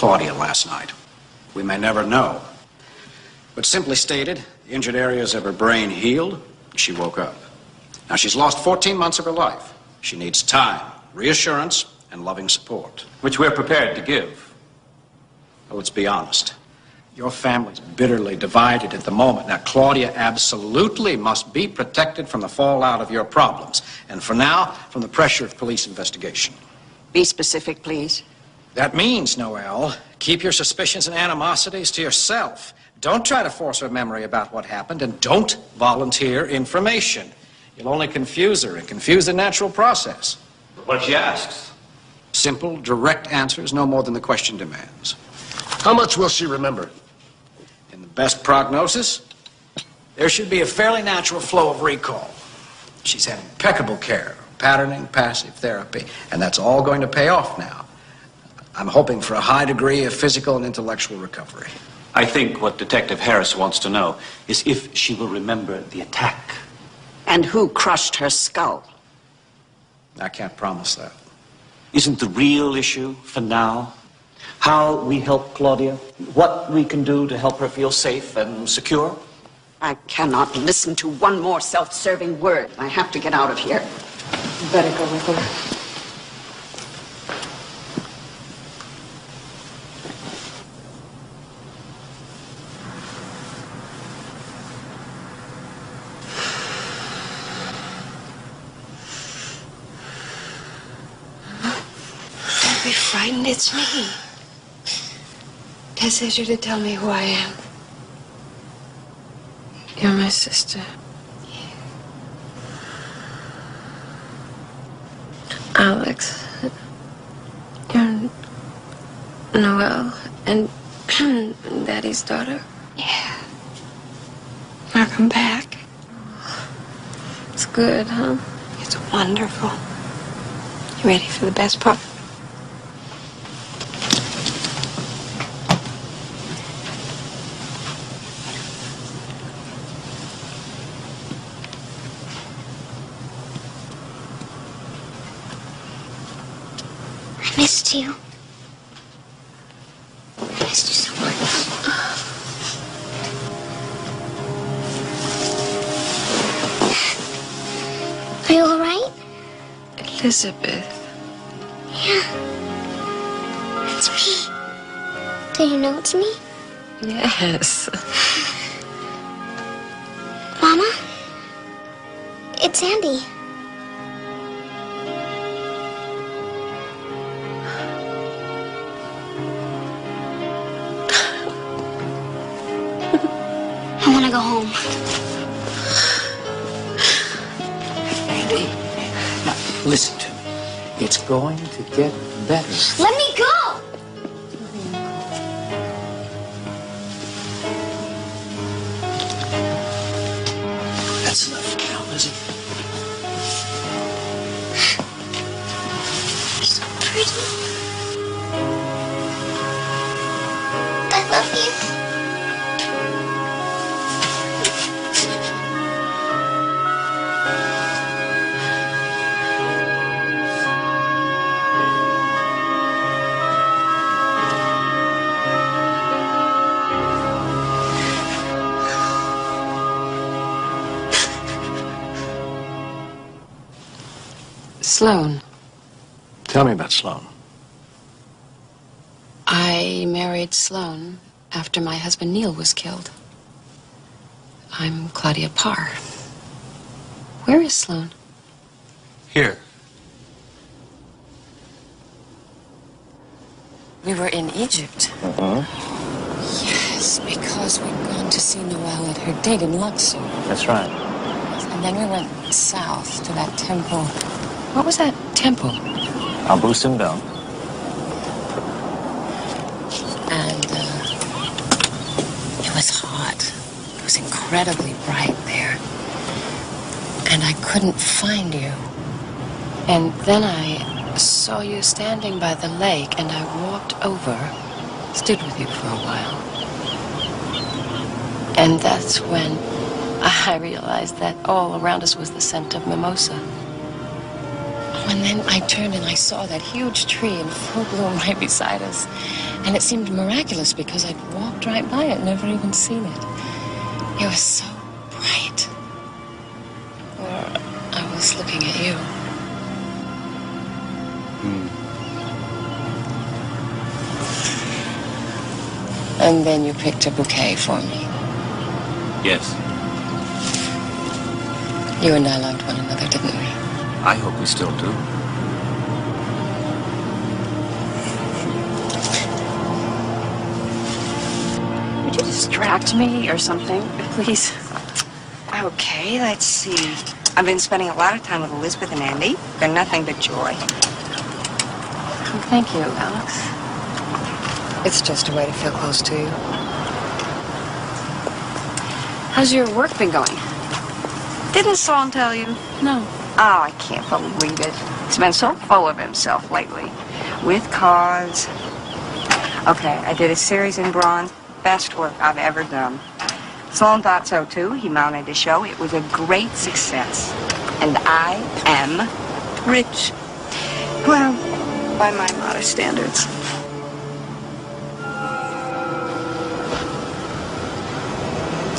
Claudia last night. We may never know. But simply stated, the injured areas of her brain healed, and she woke up. Now, she's lost 14 months of her life. She needs time, reassurance, and loving support. Which we're prepared to give. Well, let's be honest. Your family's bitterly divided at the moment. Now, Claudia absolutely must be protected from the fallout of your problems. And for now, from the pressure of police investigation. Be specific, please. That means, Noelle, keep your suspicions and animosities to yourself. Don't try to force her memory about what happened, and don't volunteer information. You'll only confuse her and confuse the natural process. What if she asks? Simple, direct answers, no more than the question demands. How much will she remember? In the best prognosis, there should be a fairly natural flow of recall. She's had impeccable care, patterning, passive therapy, and that's all going to pay off now. I'm hoping for a high degree of physical and intellectual recovery. I think what Detective Harris wants to know is if she will remember the attack. And who crushed her skull? I can't promise that. Isn't the real issue for now how we help Claudia? What we can do to help her feel safe and secure? I cannot listen to one more self-serving word. I have to get out of here. You better go with her. Don't be frightened, it's me. Tess says you're to tell me who I am. You're my sister. Alex. You're Noelle and Daddy's daughter. Yeah. Welcome back. It's good, huh? It's wonderful. You ready for the best part? I missed you. I missed you so much. Are you all right? Elizabeth. Yeah. It's me. Do you know it's me? Yes. Mama? It's Andy. I want to go home. Andy, now listen to me. It's going to get better. Let me go! That's enough now, Lizzie. You're so pretty. I love you. Sloan. Tell me about Sloan. I married Sloan after my husband Neil was killed. I'm Claudia Parr. Where is Sloan? Here. We were in Egypt. Yes, because we'd gone to see Noelle at her date in Luxor. That's right. And then we went south to that temple. What was that temple? Abu Simbel. And it was hot. It was incredibly bright there. And I couldn't find you. And then I saw you standing by the lake, and I walked over, stood with you for a while. And that's when I realized that all around us was the scent of mimosa. and then I turned and I saw that huge tree in full bloom right beside us. And it seemed miraculous because I'd walked right by it, never even seen it. It was so bright. Or I was looking at you. And then you picked a bouquet for me. Yes. You and I loved one another, didn't we? I hope we still do. Would you distract me or something, please? Okay, let's see. I've been spending a lot of time with Elizabeth and Andy. They're nothing but joy. Well, thank you, Alex. It's just a way to feel close to you. How's your work been going? Didn't Sloan tell you? No. Oh, I can't believe it. He's been so full of himself lately. With cars. Okay, I did a series in bronze. Best work I've ever done. Sloan thought so, too. He mounted a show. It was a great success. And I am rich. Well, by my modest standards.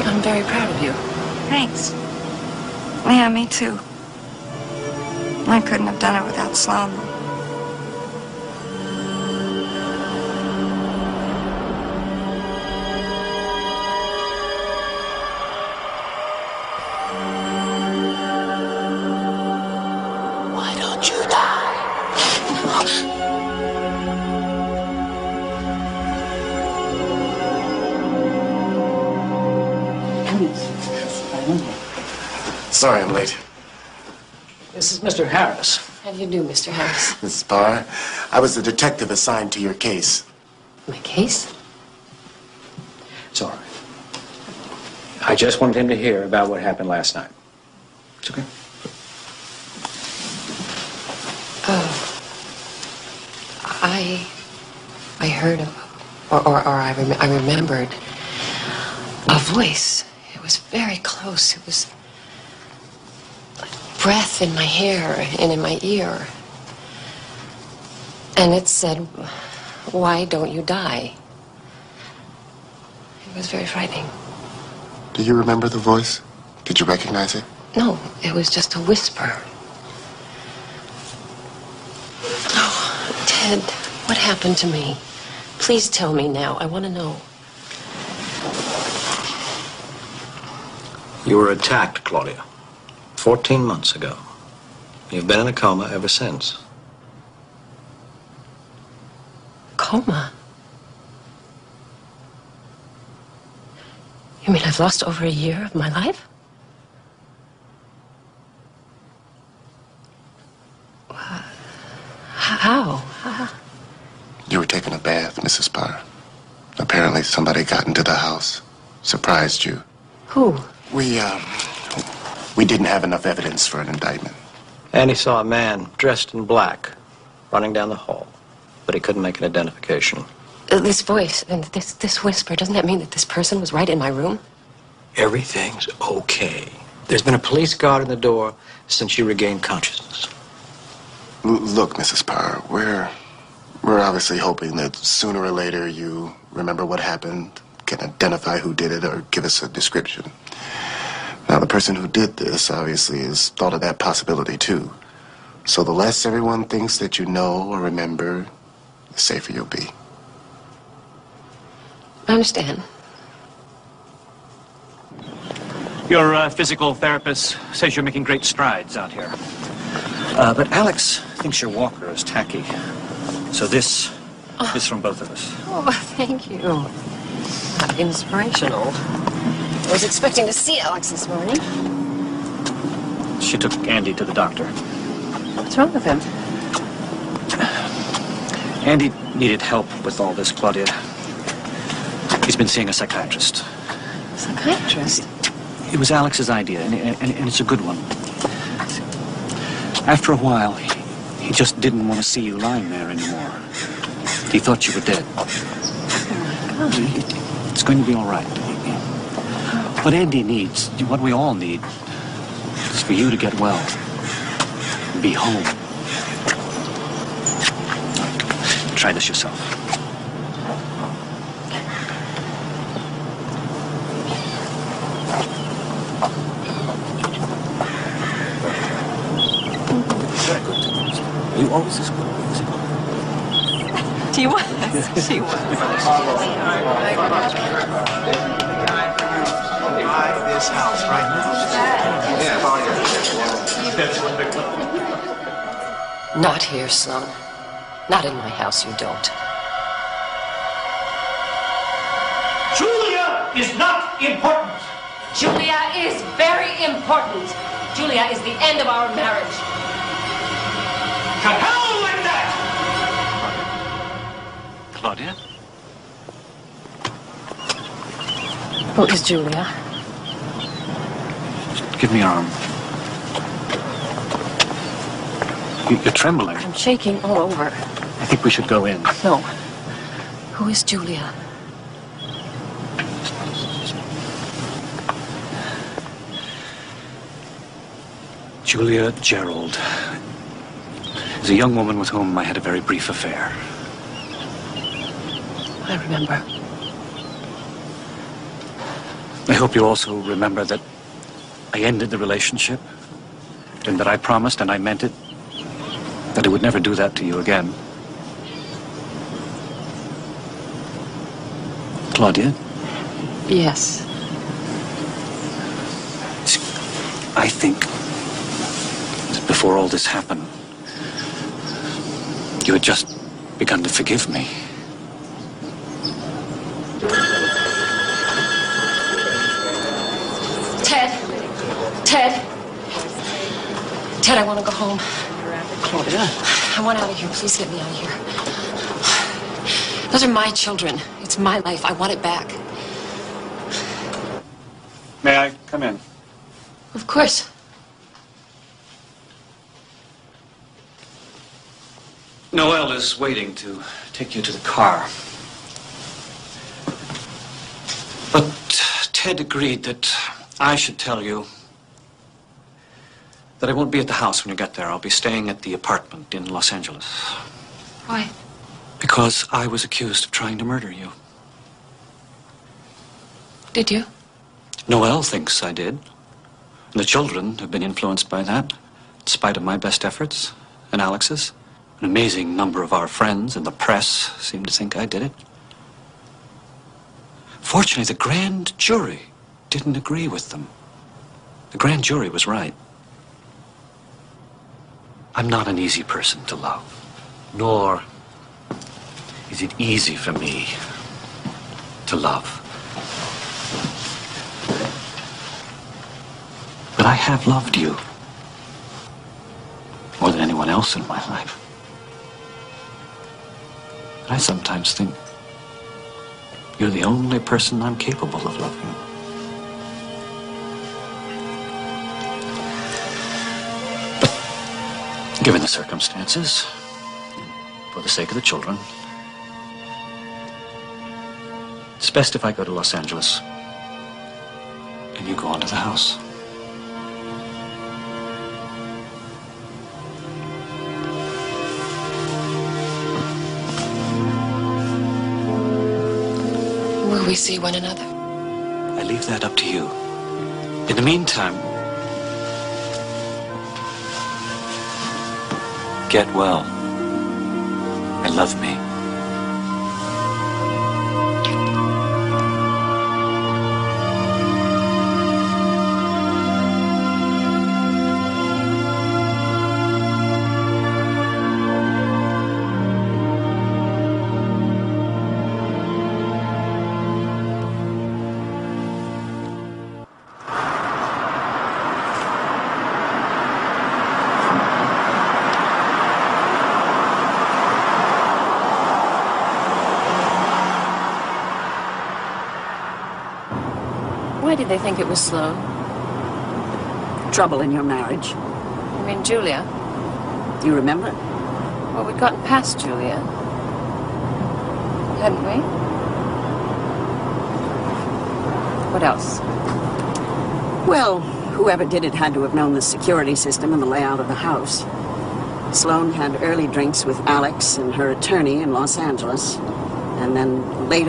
I'm very proud of you. Thanks. Yeah, me too. I couldn't have done it without Sloan. Why don't you die? Sorry I'm late. This is Mr. Harris. How do you do, Mr. Harris? Mrs. Parr, I was the detective assigned to your case. My case? It's all right. I just wanted him to hear about what happened last night. It's okay. I heard I remembered a voice. It was very close. It was like breath in my hair and in my ear. And it said, "Why don't you die?" It was very frightening. Do you remember the voice? Did you recognize it? No, it was just a whisper. Oh, Ted, what happened to me? Please tell me now. I want to know. You were attacked, Claudia, 14 months ago. You've been in a coma ever since. Coma? You mean I've lost over a year of my life? How? You were taking a bath, Mrs. Parr. Apparently somebody got into the house, surprised you. Who? We didn't have enough evidence for an indictment. And he saw a man dressed in black running down the hall, but he couldn't make an identification. This voice and this whisper, doesn't that mean that this person was right in my room? Everything's okay. There's been a police guard in the door since you regained consciousness. Look, Mrs. Parr, we're obviously hoping that sooner or later you remember what happened, can identify who did it, or give us a description. Now, the person who did this obviously has thought of that possibility, too. So the less everyone thinks that you know or remember, the safer you'll be. I understand. Your physical therapist says you're making great strides out here. But Alex thinks your walker is tacky. So this is from both of us. Oh, thank you. How inspirational. I was expecting to see Alex this morning. She took Andy to the doctor. What's wrong with him? Andy needed help with all this, Claudia. He's been seeing a psychiatrist. Psychiatrist? It was Alex's idea, and it's a good one. After a while, he just didn't want to see you lying there anymore. He thought you were dead. Oh, my God. It's going to be all right. What Andy needs, what we all need, is for you to get well. And be home. Try this yourself. Very good. Are you always this good? She was. She was. Buy this house right now. Not here, Sloan. Not in my house, you don't. Julia is not important. Julia is very important. Julia is the end of our marriage. To hell with that! Claudia? Who is Julia? Give me your arm. You're trembling. I'm shaking all over. I think we should go in. No. Who is Julia? Julia Gerald is a young woman with whom I had a very brief affair. I remember. I hope you also remember that I ended the relationship and that I promised, and I meant it, that I would never do that to you again. Claudia? Yes. I think that before all this happened, you had just begun to forgive me. Ted, I want to go home. Claudia? I want out of here. Please get me out of here. Those are my children. It's my life. I want it back. May I come in? Of course. Noel is waiting to take you to the car. But Ted agreed that I should tell you that I won't be at the house when you get there. I'll be staying at the apartment in Los Angeles. Why? Because I was accused of trying to murder you. Did you? Noel thinks I did. And the children have been influenced by that, in spite of my best efforts and Alex's. An amazing number of our friends and the press seem to think I did it. Fortunately, the grand jury didn't agree with them. The grand jury was right. I'm not an easy person to love, nor is it easy for me to love. But I have loved you more than anyone else in my life. And I sometimes think you're the only person I'm capable of loving. But given the circumstances, for the sake of the children, it's best if I go to Los Angeles and you go on to the house. Will we see one another? I leave that up to you. In the meantime, get well and love me. Why did they think it was Sloan? Trouble in your marriage. You mean Julia? Do you remember? Well, we'd gotten past Julia. Hadn't we? What else? Well, whoever did it had to have known the security system and the layout of the house. Sloan had early drinks with Alex and her attorney in Los Angeles, and then later